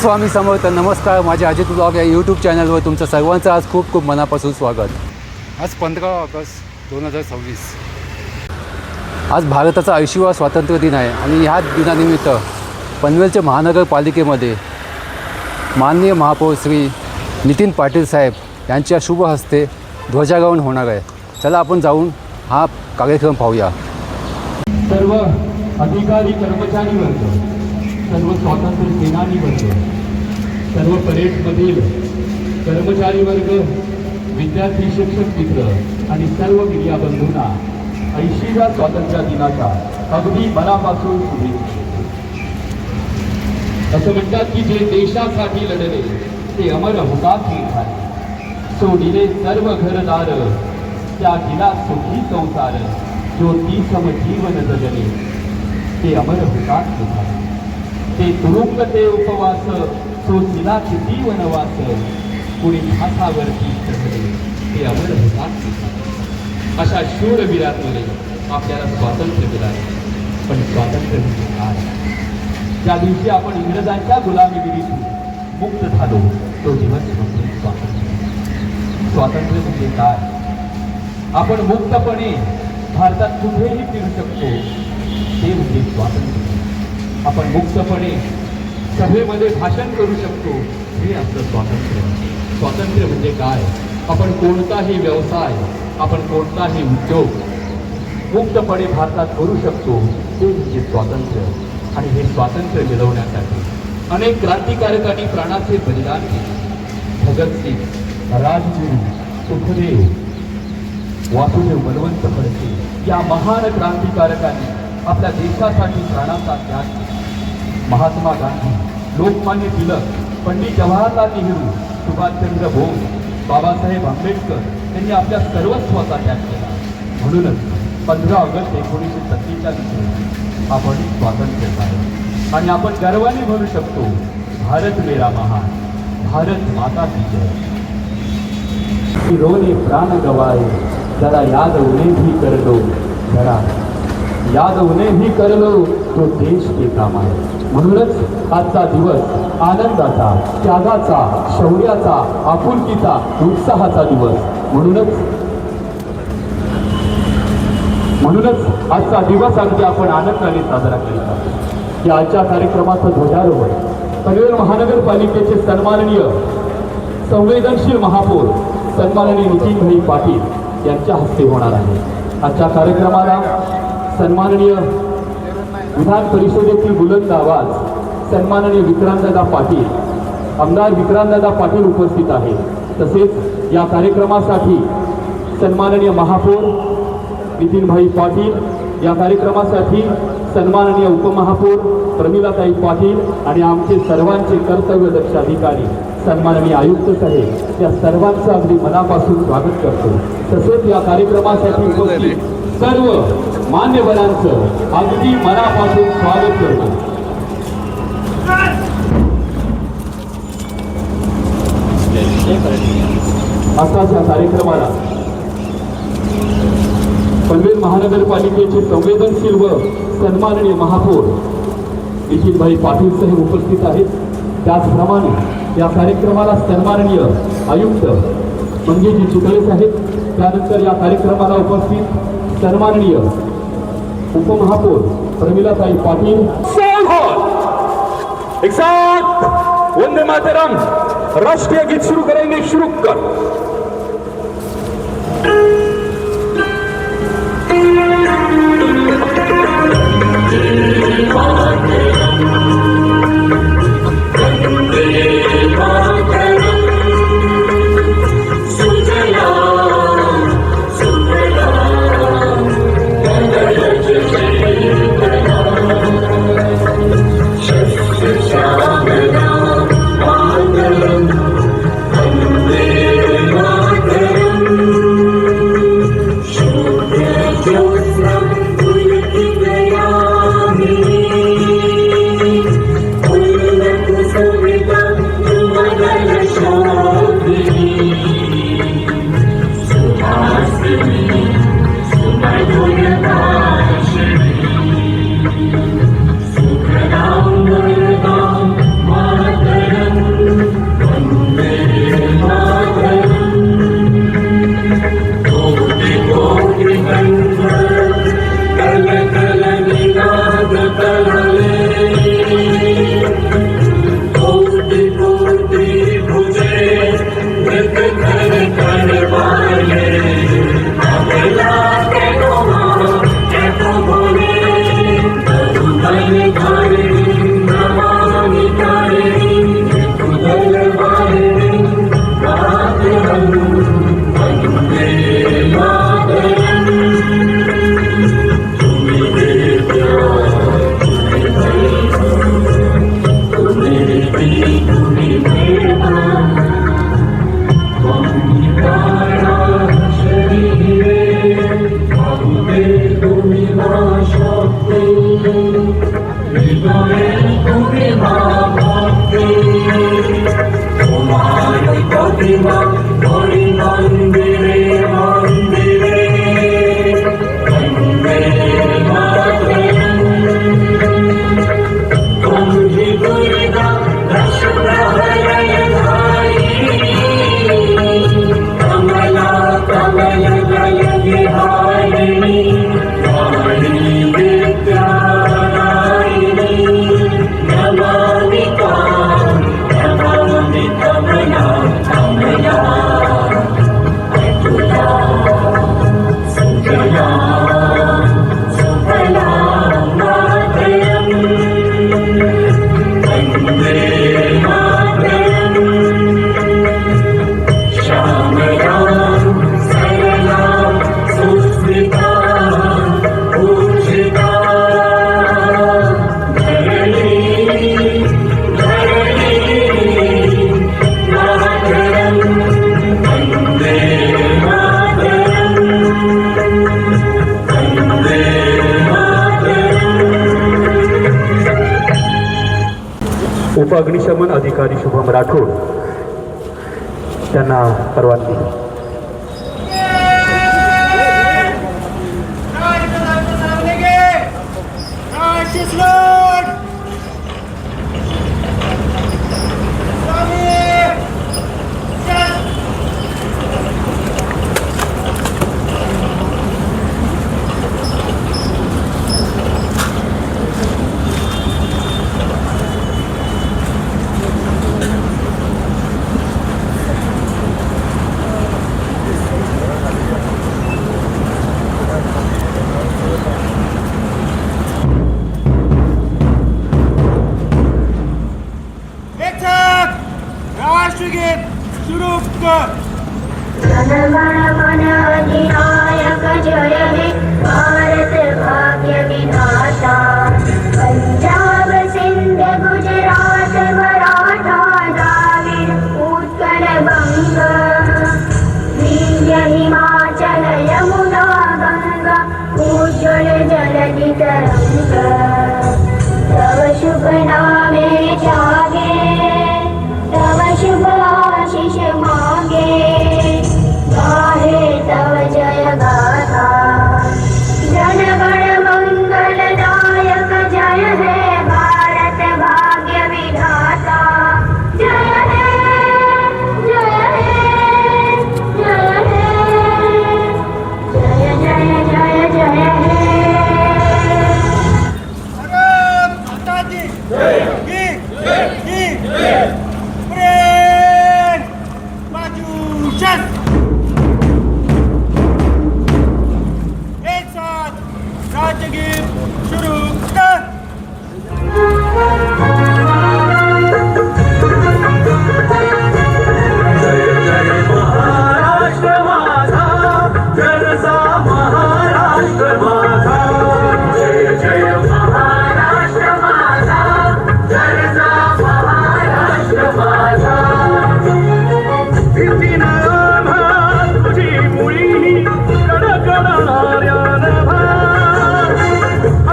श्री स्वामी समर्थ. नमस्कार. माझ्या अजित ब्लॉग या यूट्यूब चॅनलवर तुमचं सर्वांचं आज खूप खूप मनापासून स्वागत. आज 15 ऑगस्ट 2026. आज भारताचा 80वा स्वातंत्र्य दिन आहे आणि ह्या दिनानिमित्त पनवेलच्या महानगरपालिकेमध्ये माननीय महापौर श्री नितीन पाटील साहेब यांच्या शुभ हस्ते ध्वजारोहण होणार आहे. चला आपण जाऊन हा कार्यक्रम पाहूया. सर्व अधिकारी कर्मचारी वर्ग, सर्व स्वातंत्र्य सेनानी वर्ग, सर्व परेडमधील कर्मचारी वर्ग, विद्यार्थी, शिक्षक मित्र आणि सर्व मीडिया बंधूंना 80व्या स्वातंत्र्य दिनाच्या अगदी मनापासून शुभेच्छा. असं म्हणतात की जे देशासाठी लढले ते अमर हुतात्मे झाले. सोडिले सर्व घरदार, त्या दिला सुखी संसार. जो ती समजीवन जगले ते अमर हुतात्मे झाले. ते तुरुंग ते उपवास, सोसिला किती वनवास. कुणी हातावरती चढले ते अमर हुतात्मे झाले. अशा शूरवीरातुले आपल्याला स्वातंत्र्य मिळाले. पण स्वातंत्र्य म्हणजे काय? ज्या दिवशी आपण इंग्रजांच्या गुलामीगिरीतून मुक्त झालो तो दिवस म्हणजे स्वातंत्र्य. स्वातंत्र्य म्हणजे काय? आपण मुक्तपणे भारतात कुठेही फिरू शकतो ते म्हणजे स्वातंत्र्य. आपण मुक्तपणे सभेमध्ये भाषण करू शकतो हे आपलं स्वातंत्र्य. स्वातंत्र्य म्हणजे काय? आपण कोणताही व्यवसाय, आपण कोणताही उद्योग मुक्तपणे भारतात करू शकतो ते म्हणजे स्वातंत्र्य. आणि हे स्वातंत्र्य मिळवण्यासाठी अनेक क्रांतिकारकांनी प्राणाचे बलिदान केले. भगतसिंग, राजगुरू, सुखदेव, वासुदेव बलवंत फडके या महान क्रांतिकारकांनी आपल्या देशासाठी प्राणाचा त्याग केला. महात्मा गांधी, लोकमान्य टिळक, पंडित जवाहरलाल नेहरू, सुभाषचंद्र बोस, बाबासाहेब आंबेडकर यांनी आपल्या सर्वस्वाचा त्याग केला. म्हणूनच 15 ऑगस्ट 1947 आपण स्वातंत्र्य झालं आणि आपण गर्वाने म्हणू शकतो, भारत मेरा महान, भारत माता की जय. हिरोने प्राण गवाए, जरा याद उन्हें भी कर लो, जरा याद उन्हें भी कर लो, तो देश के काम आहे. म्हणूनच आजचा दिवस आनंदाचा, त्यागाचा, शौर्याचा, आपुलकीचा, उत्साहाचा दिवस. म्हणूनच आजचा दिवस अगदी आपण आनंदाने साजरा केला. या आजच्या कार्यक्रमाचं ध्वजारोहण पनवेल महानगरपालिकेचे सन्माननीय संवेदनशील महापौर सन्माननीय नितीनभाई पाटील यांच्या हस्ते होणार आहे. आजच्या कार्यक्रमाला सन्माननीय विधान परिषदेतील बुलंद आवाज सन्माननीय विक्रांतदादा पाटील, आमदार विक्रांतदादा पाटील उपस्थित आहेत. तसेच या कार्यक्रमासाठी सन्माननीय महापौर नितीनभाई पाटील, या कार्यक्रमासाठी सन्माननीय उपमहापौर प्रमिलाताई पाटील आणि आमचे सर्वांचे कर्तव्यदक्ष अधिकारी सन्माननीय आयुक्त साहेब या सर्वांचं अगदी मनापासून स्वागत करतो. तसेच या कार्यक्रमासाठी उपस्थित सर्व मान्यवरांचं अगदी मनापासून स्वागत करतो. असाच या कार्यक्रमाला पनवेल महानगरपालिकेचे संवेदनशील व सन्माननीय महापौर नितीनभाई पाटील साहेब उपस्थित आहेत. त्याचप्रमाणे या कार्यक्रमाला सन्माननीय आयुक्त मंगेशजी चितळे साहेब, त्यानंतर या कार्यक्रमाला उपस्थित सन्माननीय उपमहापौर प्रमिलाताई पाटील. एक साथ वंदे मातरम राष्ट्रीय गीत शुरू करेंगे. शुरू कर. प्रतिमा मोरी मंदिरे मंदिरे वंदे मातरम। तुम ही दुर्गा दश प्रलयधारिणी कमला कमल दल विहारिणी वाणी विद्यादायिनी नमामि त्वां नमामि कमला कमला अतुला सुजला सुफला मातरम वंदे मातरम। श्यामलां सरलां सुस्मितां पूजितां धरणीं मातरं वन्दे मातरं वन्दे मातरम्। उपअग्निशमन अधिकारी शुभम राठोड त्यांना परवानगी। राष्ट्रगीत सुरू कर। जनगण मन अधिनायक जय हे भारत भाग्य विधाता। पंजाब सिंध गुजरात मराठा द्राविड उत्कल बंग विंध्य हिमाचल यमुना गंगा उज्ज्वल जलधि तरंग। तव शुभ नामे जागे तव शुभ आशीष मांगे गाहे तव जय गाथा। जनगण मंगलदायक जय हे भारत भाग्य विधाता। जय हे जय हे जय हे जय जय जय जय हे। भारत माता की जय की प्रेम बाजू चल। एक साथ राष्ट्रगीत शुरू कर। जय जय महाराष्ट्र माझा गरजा महाराष्ट्र माझा। जय जय महाराष्ट्र माझा गरजा महाराष्ट्र माझा। भीती नभा तुझी मुळी कडकडणाऱ्या नभा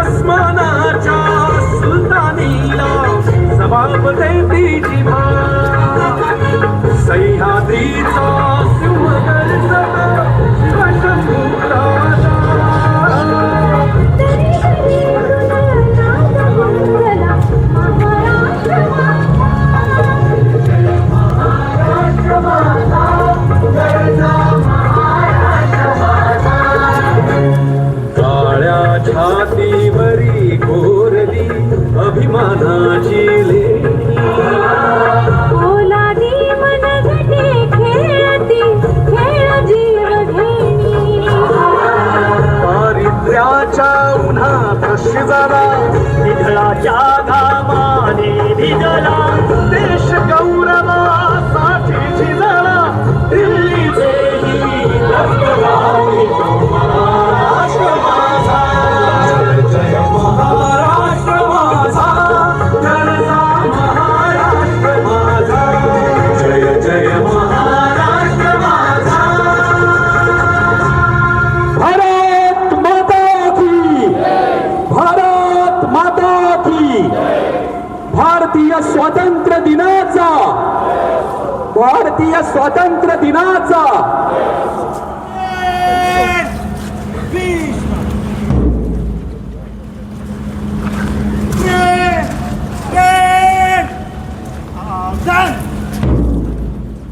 अस्मानाच्या सुलतानीला जबाब देती जिभा। सह्याद्रीचा सिंहगर्जना शिवशंभूराजा। महाराष्ट्र माझा गरजा महाराष्ट्र माझा। काळ्या छातीवरी कोरली अभिमानाची लेणी। ओलादी मन घटे खेळ भारतीय स्वातंत्र्य दिनाचा भीष्म आझाद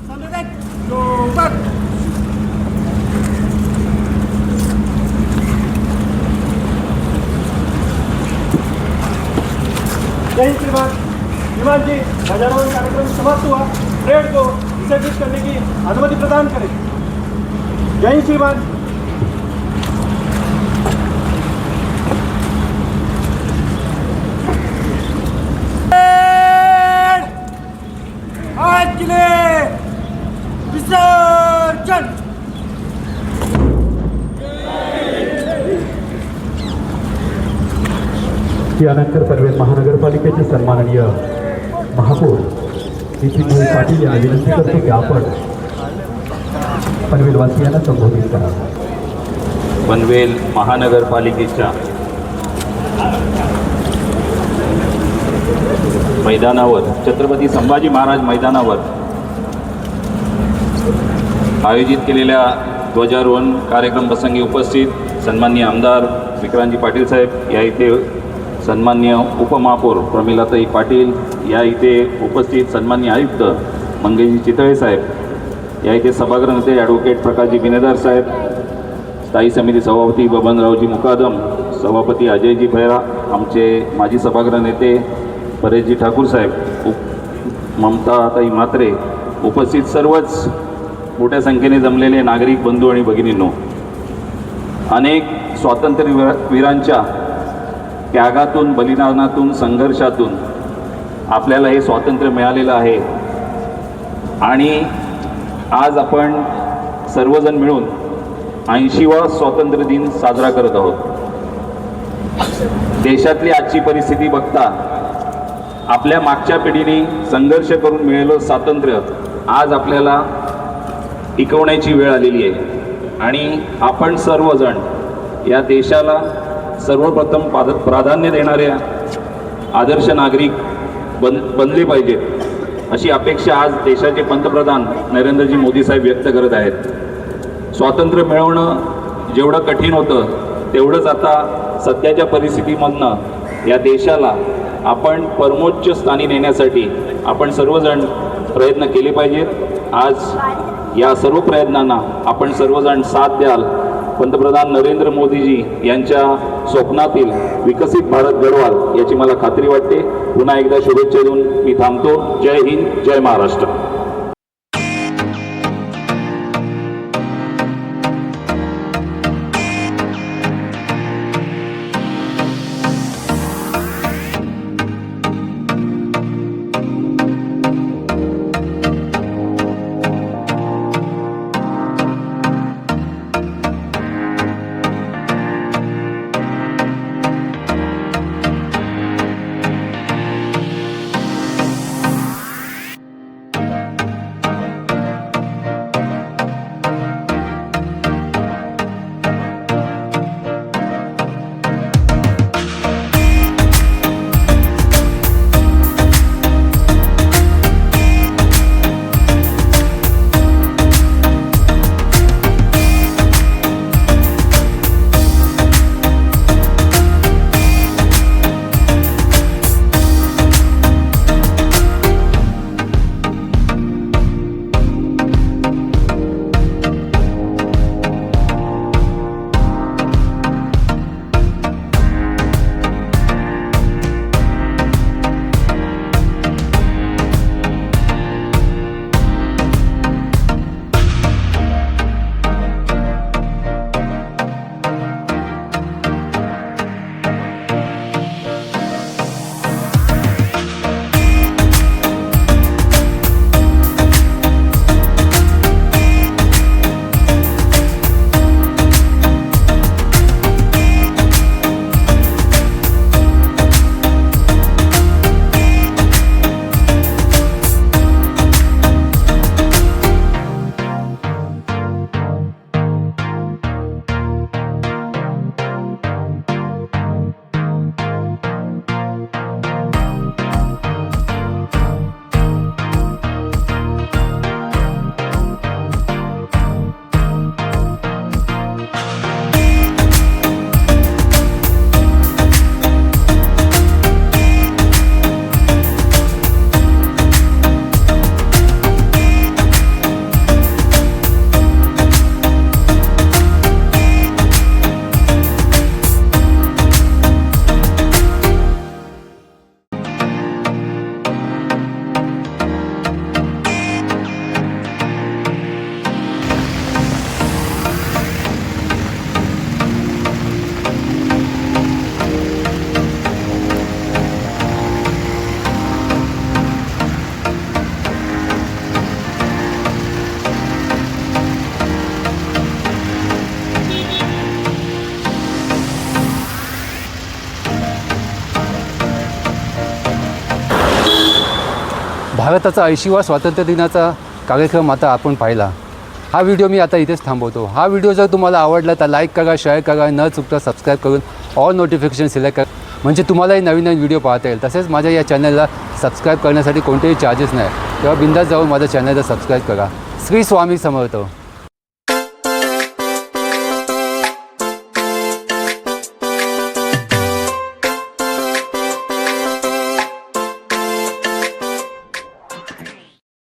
सनदक सोबत जय हिंद श्रीमान। श्रीमान जी, ध्वजारोहण कार्यक्रम समाप्त हुआ। परेड को विसर्जित करने की अनुमति प्रदान करें। जय हिंद श्रीमान। आज के लिए विसर्जन। यानंतर पनवेल महानगरपालिकेचे सन्माननीय महापौर नितीनभाई पाटील यांना विनंती करतो की आपण पनवेलवासियांना संबोधित करा. पनवेल महानगरपालिकेच्या मैदानावर छत्रपती संभाजी महाराज मैदानावर आयोजित केलेल्या ध्वजारोहण कार्यक्रम प्रसंगी उपस्थित सन्माननीय आमदार विक्रांतजी पाटील साहेब, या इथे सन्माननीय उपमहापौर प्रमिलाताई पाटील, या इथे उपस्थित सन्माननीय आयुक्त मंगेशजी चितळे साहेब, या इथे सभागृह नेते ॲडव्होकेट प्रकाशजी बिनेदार साहेब, स्थायी समिती सभापती बबनरावजी मुकादम, सभापती अजयजी भैरा, आमचे माजी सभागृह नेते परेशजी ठाकूर साहेब, ममताताई म्हात्रे, उपस्थित सर्वच मोठ्या संख्येने जमलेले नागरिक बंधू आणि भगिनींनो, अनेक स्वातंत्र्यवीरांच्या त्यागातून, बलिदानातून, संघर्षातून आपल्याला हे स्वातंत्र्य मिळालेलं आहे आणि आज आपण सर्वजण मिळून 80वा स्वातंत्र्य दिन साजरा करत आहोत. देशातली आजची परिस्थिती बघता आपल्या मागच्या पिढीने संघर्ष करून मिळालेलं स्वातंत्र्य आज आपल्याला टिकवण्याची वेळ आलेली आहे आणि आपण सर्वजण या देशाला सर्वप्रथम प्राधान्य देणाऱ्या आदर्श नागरिक बनले पाहिजेत, अशी अपेक्षा आज देशाचे पंतप्रधान नरेंद्रजी मोदी साहेब व्यक्त करत आहेत. स्वातंत्र्य मिळवणं जेवढं कठीण होतं तेवढंच आता सध्याच्या परिस्थितीमधनं या देशाला आपण परमोच्च स्थानी नेण्यासाठी आपण सर्वजण प्रयत्न केले पाहिजेत. आज या सर्व प्रयत्नांना आपण सर्वजण साथ द्याल. पंतप्रधान नरेंद्र मोदीजी यांच्या स्वप्नातील विकसित भारत घडवाल याची मला खात्री वाटते. पुन्हा एकदा शुभेच्छा देऊन मी थांबतो. जय हिंद, जय महाराष्ट्र. भारताचा 80वा स्वातंत्र्य दिनाचा कार्यक्रम आता आपण पाहिला. हा व्हिडिओ मी आता इथेच थांबवतो. हा व्हिडिओ जर तुम्हाला आवडला तर लाईक करा, शेअर करा, न चुकता सबस्क्राईब करून ऑल नोटिफिकेशन सिलेक्ट करा, म्हणजे तुम्हालाही नवीन नवीन व्हिडिओ पाहता येईल. तसेच माझ्या या चॅनलला सबस्क्राईब करण्यासाठी कोणतेही चार्जेस नाही, तेव्हा बिंदास जाऊन माझ्या चॅनलला सबस्क्राईब करा. श्री स्वामी समर्थ.